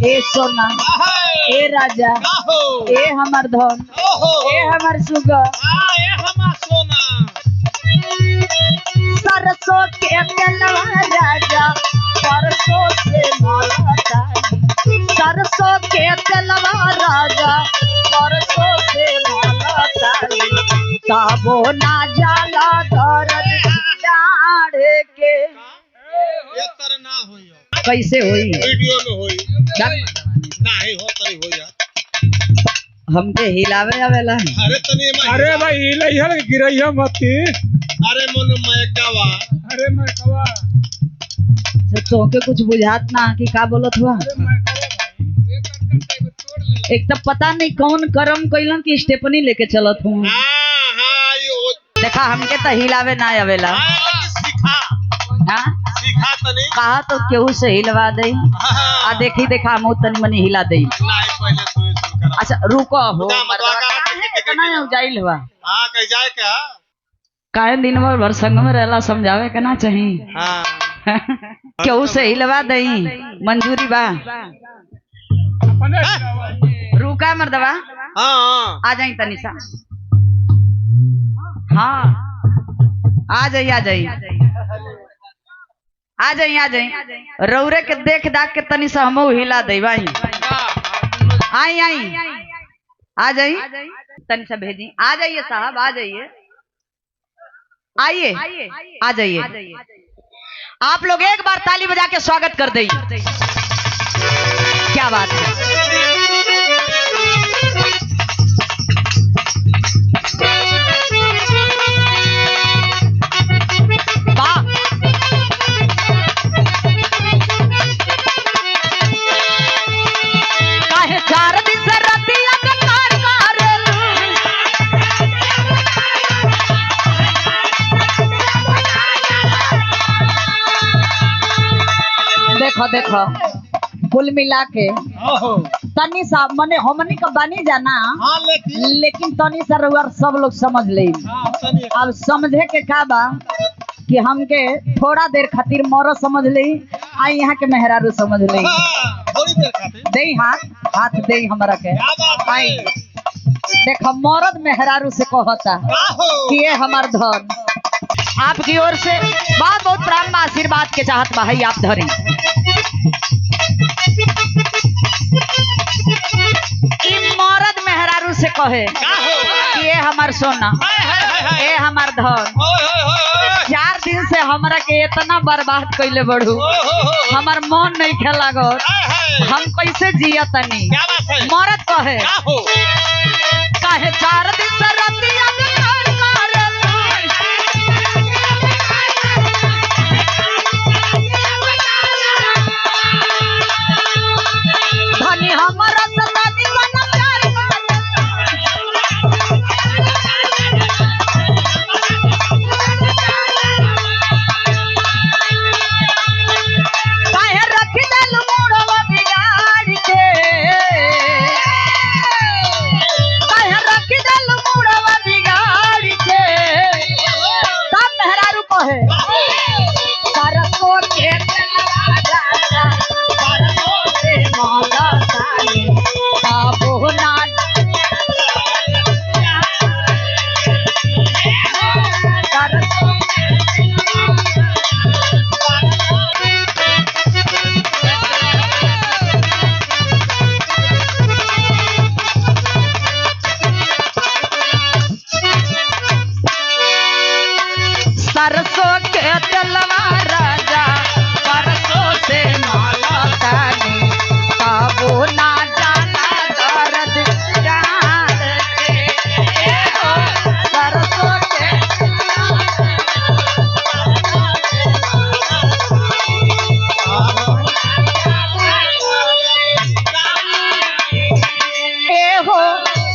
ए सोना, ए राजा, ए हमार धन, ए हमार सुगर, सरसों के तेलवा राजा परसों से मालतानी, सरसों के तेलवा राजा परसों से मालतानी, काबो ना जाला दर्द जाड़े के ना होई कैसे होई वीडियो में होई नहीं हो तरी हो यार हमके हिलावे आवेला। अरे तनी अरे भाई हिलैया गिरैया मती। अरे मन मैकावा अरे मैकावा तो के कुछ बुझात ना कि का बोलत हुआ। एक तो पता नहीं कौन करम कइलन कि स्टेपनी लेके चलत हूँ। देखा हमके तो हिलावे ना आवेला। सीखा तनी कहा तो केहू से हिलवा दे आ देखी देखा हम तनी मनी हिला दे। अच्छा रुको हो इतना जाइल हुआ हां कह जाए क्या काहे दिन भर संग में रहला समझावे के ना चाहिए। हां केहू से हिलवा दे मंजूरी बा। रुका मर्दवा हां आ जाई तनी सा। हाँ आ जाई आ जाई आ जाई आ जाई रौरे के देख दाख के तनी सा हमहू हिला दे भाई। आई आई आ जाई तनी सा भेजी। आ जाइए साहब आ जाइए आइए आ जाइए। आप लोग एक बार ताली बजा के स्वागत कर दें। क्या बात है। देखो देखो कुल मिला के तनी सा मने हमनी का बानी जाना। हां लेकिन तनी सा रउआ सब लोग समझ ले। अब समझे के का बा कि हमके थोड़ा देर खातिर मोरो समझ ले आ यहाँ के मेहरारू समझ ले। थोड़ी देर खातिर दे हाथ दे हमरा के। आई देखो मरद मेहरारू से कहता कि ये हमार धन आपकी ओर से बहुत बहुत प्राण में आशीर्वाद के चाहत बा। है आप धरी मरद मेहरारू से कहे कि ये हमार सोना ये हमार धन 4 दिन से हमरा के इतना बर्बाद कैले बढ़ू हमार मन नहीं खेला गो हम कैसे जिया तनी। मरद कहे काहे 4 दिन से रतिया सरसों के तेलवा राजा परसों से मालतानी, काबू ना जाना दर्द जान के। सरसों के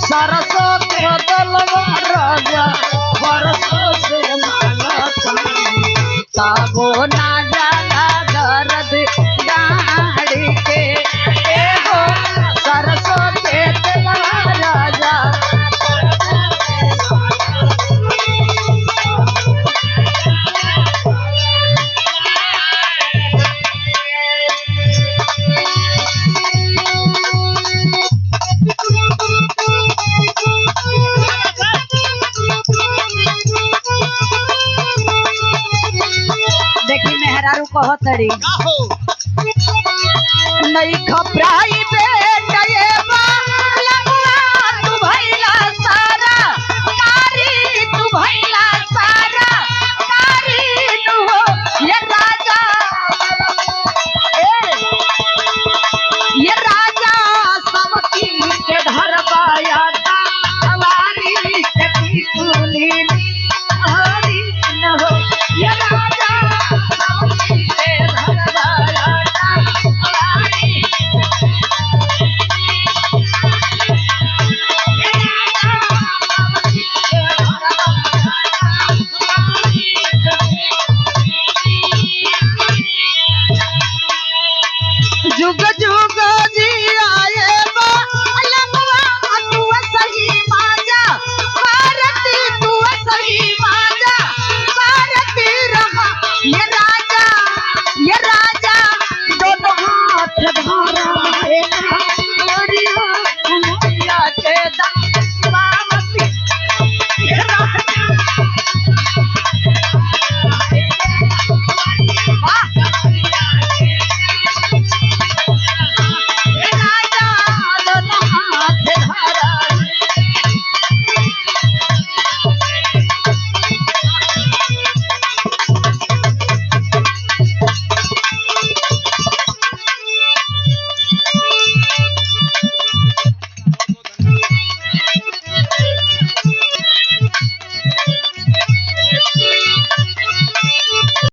सरसों के तेलवा राजा परसों से काबो ना जाला दर्द गाड़ी के। एगो सरसों के तेलवा राजा मेहरारू कहतड़ी का हो नहीं घबराई बेटा ये